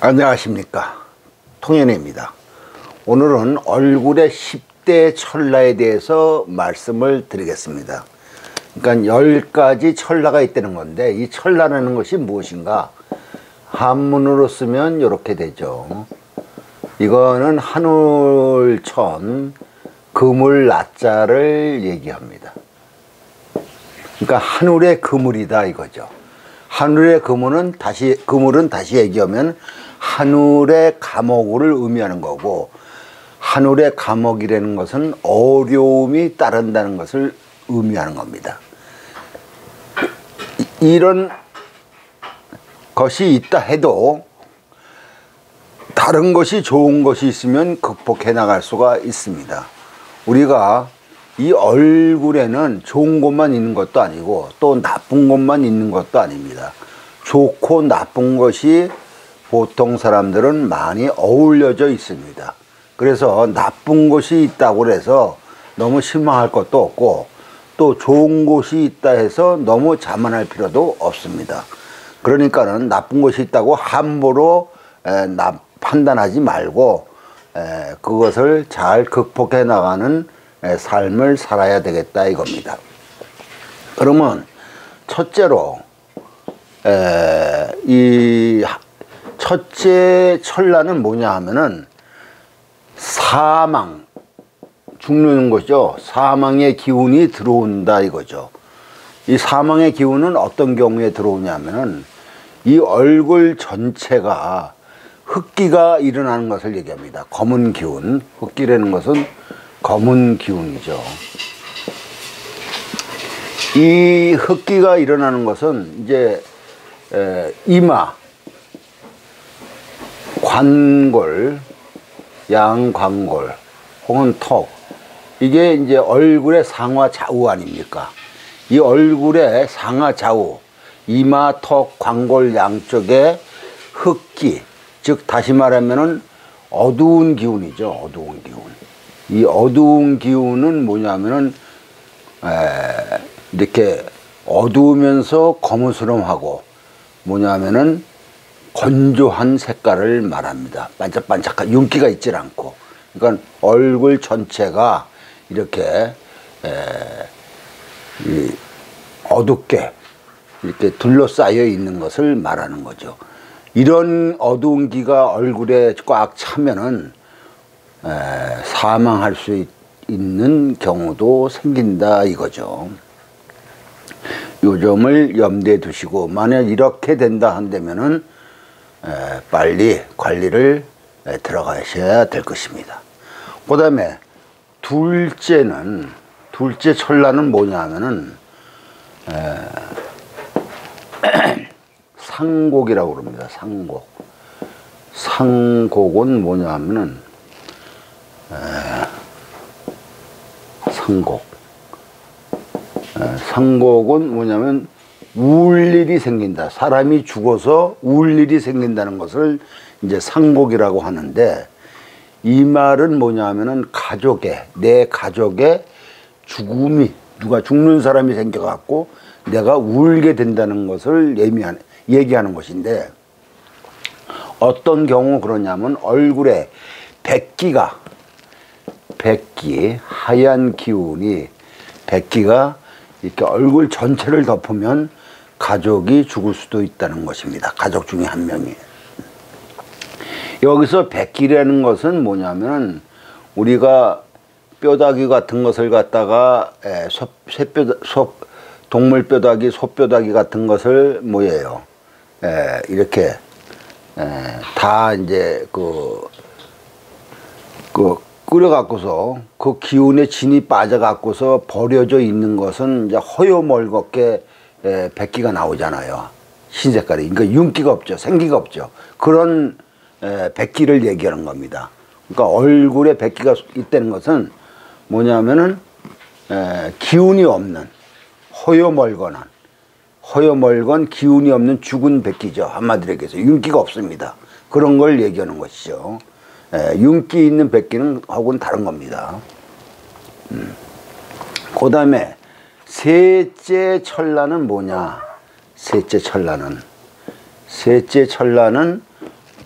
안녕하십니까, 통연입니다. 오늘은 얼굴의 10대 철라에 대해서 말씀을 드리겠습니다. 그러니까 10가지 철라가 있다는 건데, 이 철라라는 것이 무엇인가? 한문으로 쓰면 이렇게 되죠. 이거는 한울천 그물 낮자를 얘기합니다. 그러니까 하늘의 그물이다 이거죠. 하늘의 그물은 다시 얘기하면 하늘의 감옥을 의미하는 거고, 하늘의 감옥이라는 것은 어려움이 따른다는 것을 의미하는 겁니다. 이런 것이 있다 해도 다른 것이 좋은 것이 있으면 극복해 나갈 수가 있습니다. 우리가 이 얼굴에는 좋은 것만 있는 것도 아니고 또 나쁜 것만 있는 것도 아닙니다. 좋고 나쁜 것이 보통 사람들은 많이 어울려져 있습니다. 그래서 나쁜 것이 있다고 해서 너무 실망할 것도 없고, 또 좋은 것이 있다 해서 너무 자만할 필요도 없습니다. 그러니까는 나쁜 것이 있다고 함부로 판단하지 말고 그것을 잘 극복해 나가는 삶을 살아야 되겠다 이겁니다. 그러면 첫째로 이 첫째 철라는 뭐냐 하면은 사망, 죽는 거죠. 사망의 기운이 들어온다 이거죠. 이 사망의 기운은 어떤 경우에 들어오냐면은 이 얼굴 전체가 흑기가 일어나는 것을 얘기합니다. 검은 기운, 흑기라는 것은 검은 기운이죠. 이 흑기가 일어나는 것은 이제 이마, 관골, 양관골, 혹은 턱, 이게 이제 얼굴의 상하 좌우 아닙니까? 이 얼굴의 상하 좌우, 이마, 턱, 관골 양쪽에 흑기, 즉 다시 말하면은 어두운 기운이죠. 어두운 기운. 이 어두운 기운은 뭐냐면은 이렇게 어두우면서 거무스름하고, 뭐냐면은 건조한 색깔을 말합니다. 반짝반짝한 윤기가 있질 않고, 그러니까 얼굴 전체가 이렇게 어둡게 이렇게 둘러싸여 있는 것을 말하는 거죠. 이런 어두운 기가 얼굴에 꽉 차면은 사망할 수 있는 경우도 생긴다 이거죠. 요 점을 염두에 두시고, 만약 이렇게 된다 한다면은 빨리 관리를 들어가셔야 될 것입니다. 그 다음에 둘째 철라는 뭐냐 하면은 상곡이라고 그럽니다. 상곡은 뭐냐 하면은 상곡은 뭐냐면 울 일이 생긴다. 사람이 죽어서 울 일이 생긴다는 것을 이제 상곡이라고 하는데, 이 말은 뭐냐 하면은 내 가족의 죽음이, 누가 죽는 사람이 생겨갖고 내가 울게 된다는 것을 얘기하는 것인데, 어떤 경우 그러냐면 얼굴에 백기, 하얀 기운이, 백기가 이렇게 얼굴 전체를 덮으면 가족이 죽을 수도 있다는 것입니다. 가족 중에 한 명이. 여기서 백기라는 것은 뭐냐면, 우리가 뼈다귀 같은 것을 갖다가 동물 뼈다귀, 소 뼈다귀 같은 것을 뭐예요? 이렇게 다 이제 끓여갖고서 그 기운에 진이 빠져갖고서 버려져 있는 것은 이제 허여멀겋게 백기가 나오잖아요. 흰색깔이. 그러니까 윤기가 없죠. 생기가 없죠. 그런 백기를 얘기하는 겁니다. 그러니까 얼굴에 백기가 있다는 것은 뭐냐면은 기운이 없는, 허여멀건 기운이 없는 죽은 백기죠. 한마디로 얘기해서 윤기가 없습니다. 그런 걸 얘기하는 것이죠. 윤기 있는 백기는 하고는 다른 겁니다. 그 다음에 셋째 철라는 뭐냐? 셋째 철라는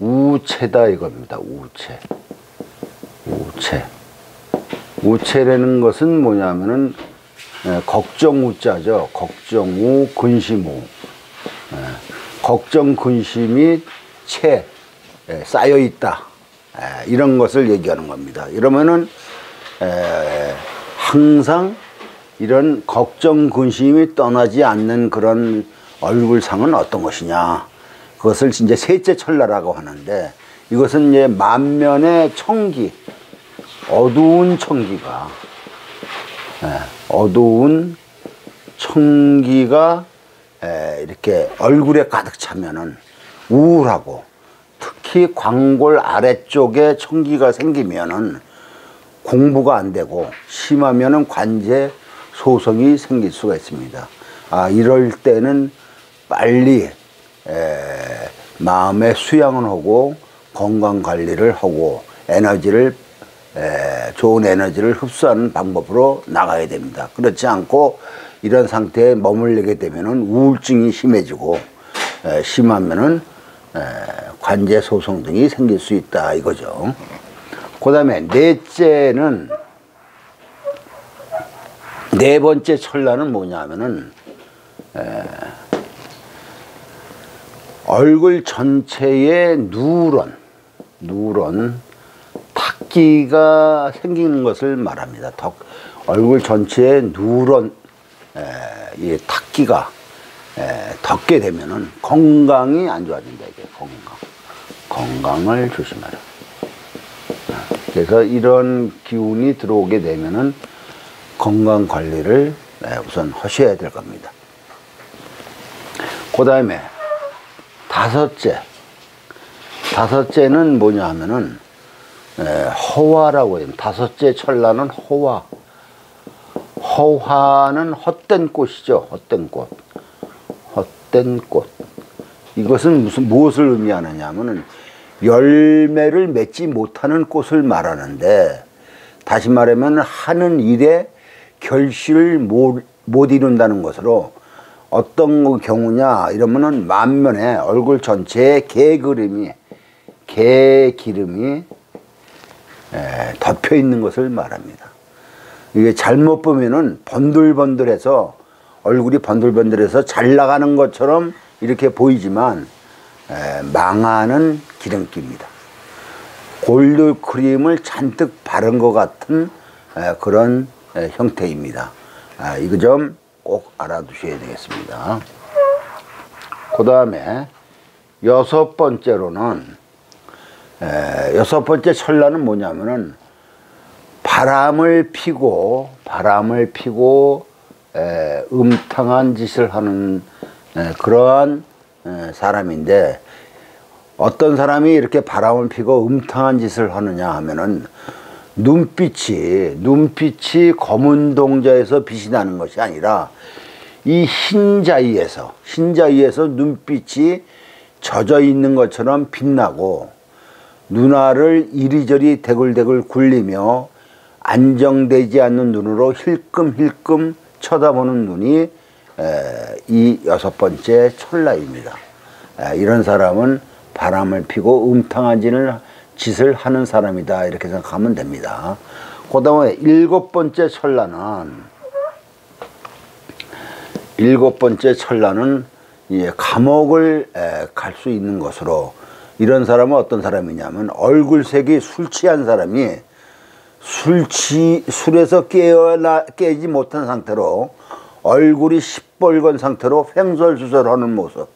우체다 이겁니다. 우체. 우체. 우체라는 것은 뭐냐면은 걱정우자죠. 걱정우, 근심우. 걱정, 근심이 쌓여 있다. 이런 것을 얘기하는 겁니다. 이러면은 항상 이런 걱정, 근심이 떠나지 않는 그런 얼굴상은 어떤 것이냐. 그것을 이제 셋째 천라라고 하는데, 이것은 이제 만면의 청기, 어두운 청기가, 어두운 청기가 이렇게 얼굴에 가득 차면은 우울하고, 특히 광골 아래쪽에 청기가 생기면은 공부가 안 되고, 심하면은 관제 소성이 생길 수가 있습니다. 이럴 때는 빨리 마음의 수양을 하고 건강 관리를 하고 에너지를 좋은 에너지를 흡수하는 방법으로 나가야 됩니다. 그렇지 않고 이런 상태에 머물게 되면은 우울증이 심해지고 심하면은 관제 소성 등이 생길 수 있다 이거죠. 그 다음에 넷째는, 네 번째 천라는 뭐냐 하면은 얼굴 전체에 누런 탁기가 생기는 것을 말합니다. 얼굴 전체에 누런 이 탁기가 덮게 되면은 건강이 안 좋아진다. 이게 건강을 조심하라. 그래서 이런 기운이 들어오게 되면은 건강 관리를 우선 하셔야 될 겁니다. 그 다음에 다섯째는 뭐냐 하면은 허화라고 해요. 다섯째 천라는 허화. 허화는 헛된 꽃이죠. 헛된 꽃. 헛된 꽃. 이것은 무엇을 의미하느냐 하면은 열매를 맺지 못하는 꽃을 말하는데, 다시 말하면 하는 일에 결실을 못 이룬다는 것으로, 어떤 경우냐 이러면은 만면에 얼굴 전체에 개기름이 덮여 있는 것을 말합니다. 이게 잘못 보면은 번들번들해서, 얼굴이 번들번들해서 잘 나가는 것처럼 이렇게 보이지만 망하는 기름기입니다. 골드 크림을 잔뜩 바른 것 같은 그런 형태입니다. 이거 좀 꼭 알아두셔야 되겠습니다. 그 다음에 여섯 번째로는, 여섯 번째 천라는 뭐냐면은 바람을 피고 음탕한 짓을 하는 그러한 사람인데, 어떤 사람이 이렇게 바람을 피고 음탕한 짓을 하느냐 하면은 눈빛이 검은 동자에서 빛이 나는 것이 아니라 이 흰자위에서 눈빛이 젖어 있는 것처럼 빛나고, 눈알을 이리저리 대굴대굴 굴리며 안정되지 않는 눈으로 힐끔힐끔 쳐다보는 눈이 이 여섯 번째 천라입니다. 이런 사람은 바람을 피고 음탕한 짓을 하는 사람이다, 이렇게 생각하면 됩니다. 그 다음에 일곱 번째 천라는 감옥을 갈 수 있는 것으로, 이런 사람은 어떤 사람이냐면 얼굴색이 술 취한 사람이 술에서 깨지 못한 상태로 얼굴이 시뻘건 상태로 횡설수설하는 모습,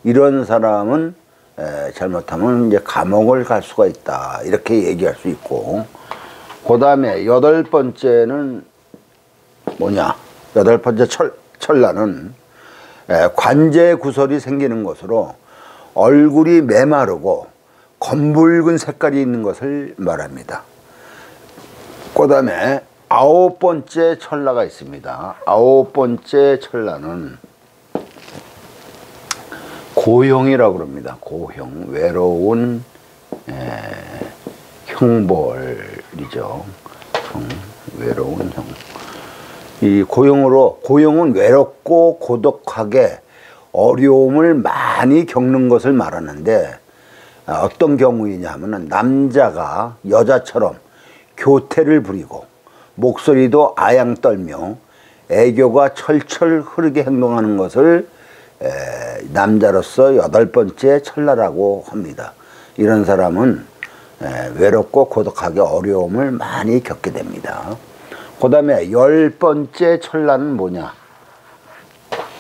이런 사람은 잘못하면 이제 감옥을 갈 수가 있다, 이렇게 얘기할 수 있고, 그 다음에 여덟 번째는 뭐냐, 여덟 번째 천라는 관제 구설이 생기는 것으로 얼굴이 메마르고 검붉은 색깔이 있는 것을 말합니다. 그 다음에 아홉 번째 천라가 있습니다. 아홉 번째 천라는 고형이라고 그럽니다. 고형, 외로운 형벌이죠. 외로운 형. 이 고형은 외롭고 고독하게 어려움을 많이 겪는 것을 말하는데, 어떤 경우이냐 하면은 남자가 여자처럼 교태를 부리고 목소리도 아양 떨며 애교가 철철 흐르게 행동하는 것을 남자로서 8번째 철라라고 합니다. 이런 사람은 외롭고 고독하게 어려움을 많이 겪게 됩니다. 그 다음에 10번째 철라는 뭐냐?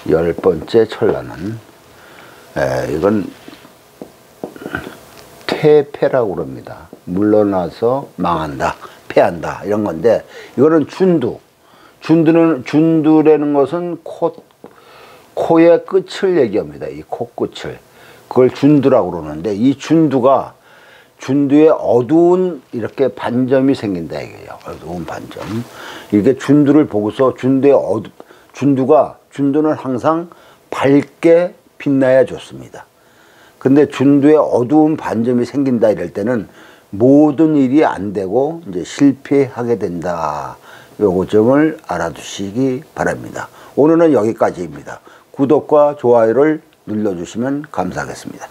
10번째 철라는 이건 퇴폐라고 그럽니다. 물러나서 망한다, 패한다 이런 건데, 이거는 준두라는 것은 코의 끝을 얘기합니다. 이 코끝을, 그걸 준두라고 그러는데, 이 준두에 어두운 이렇게 반점이 생긴다 이게요. 어두운 반점. 이게 준두를 보고서 준두는 항상 밝게 빛나야 좋습니다. 근데 준두에 어두운 반점이 생긴다 이럴 때는 모든 일이 안 되고 이제 실패하게 된다. 요거 점을 알아두시기 바랍니다. 오늘은 여기까지입니다. 구독과 좋아요를 눌러주시면 감사하겠습니다.